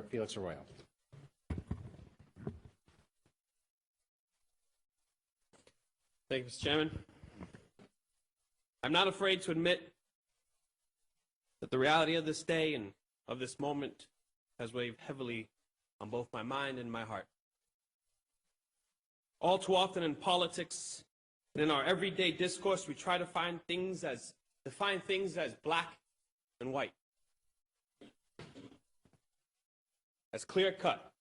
Felix Arroyo. Thank you, Mr. Chairman. I'm not afraid to admit that the reality of this day and of this moment has weighed heavily on both my mind and my heart. All too often in politics and in our everyday discourse, we try to define things as black and white, as clear cut,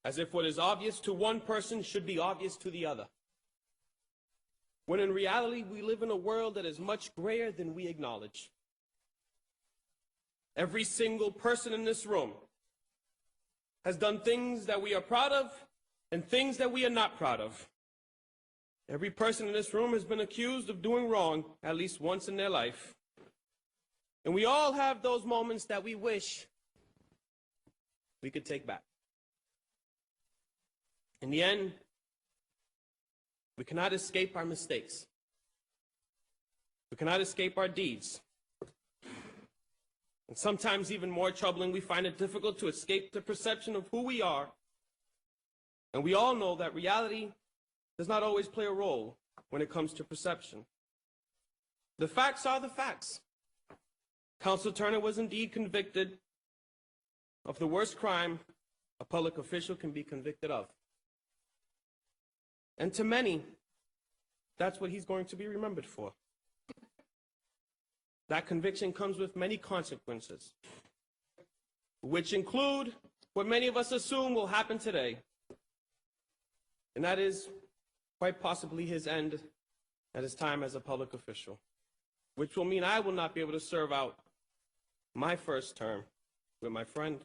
as if what is obvious to one person should be obvious to the other. When in reality, we live in a world that is much grayer than we acknowledge. Every single person in this room has done things that we are proud of and things that we are not proud of. Every person in this room has been accused of doing wrong at least once in their life. And we all have those moments that we wish we could take back. In the end, we cannot escape our mistakes. We cannot escape our deeds. And sometimes even more troubling, we find it difficult to escape the perception of who we are. And we all know that reality does not always play a role when it comes to perception. The facts are the facts. Councilor Turner was indeed convicted of the worst crime a public official can be convicted of. And to many, that's what he's going to be remembered for. That conviction comes with many consequences, which include what many of us assume will happen today. And that is quite possibly his end at his time as a public official, which will mean I will not be able to serve out my first term with my friend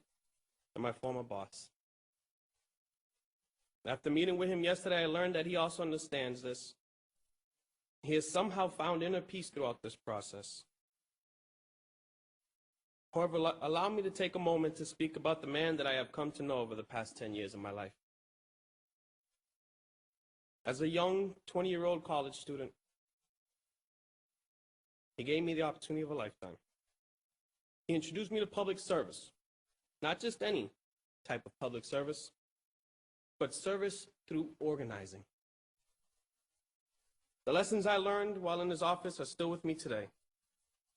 and my former boss. After meeting with him yesterday, I learned that he also understands this. He has somehow found inner peace throughout this process. However, allow me to take a moment to speak about the man that I have come to know over the past 10 years of my life. As a young 20-year-old college student, he gave me the opportunity of a lifetime. He introduced me to public service, not just any type of public service, but service through organizing. The lessons I learned while in his office are still with me today.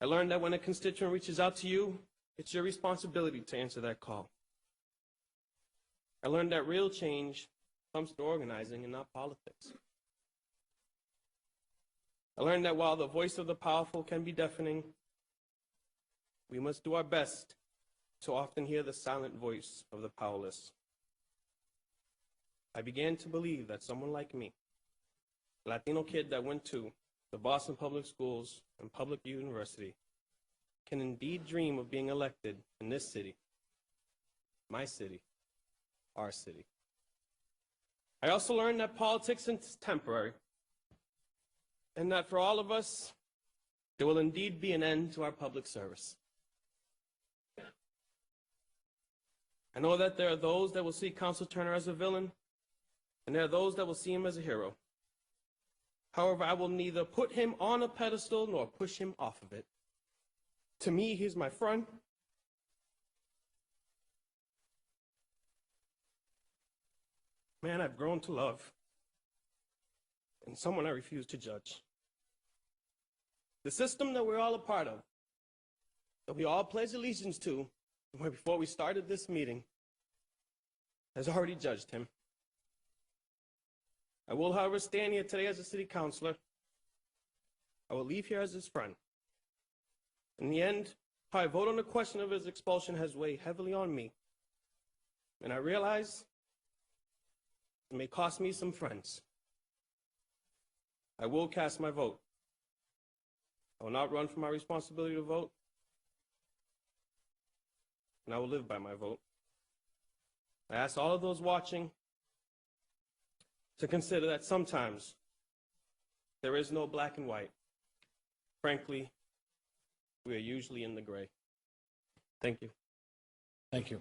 I learned that when a constituent reaches out to you, it's your responsibility to answer that call. I learned that real change comes through organizing and not politics. I learned that while the voice of the powerful can be deafening, we must do our best to often hear the silent voice of the powerless. I began to believe that someone like me, a Latino kid that went to the Boston Public Schools and public university, can indeed dream of being elected in this city, my city, our city. I also learned that politics is temporary, and that for all of us, there will indeed be an end to our public service. I know that there are those that will see Councilor Turner as a villain, and there are those that will see him as a hero. However, I will neither put him on a pedestal nor push him off of it. To me, he's my friend. Man I've grown to love, and someone I refuse to judge. The system that we're all a part of, that we all pledge allegiance to, before we started this meeting, has already judged him. I will, however, stand here today as a city councilor. I will leave here as his friend. In the end, how I vote on the question of his expulsion has weighed heavily on me. And I realize it may cost me some friends. I will cast my vote. I will not run from my responsibility to vote. And I will live by my vote. I ask all of those watching to consider that sometimes there is no black and white. Frankly, we are usually in the gray. Thank you. Thank you.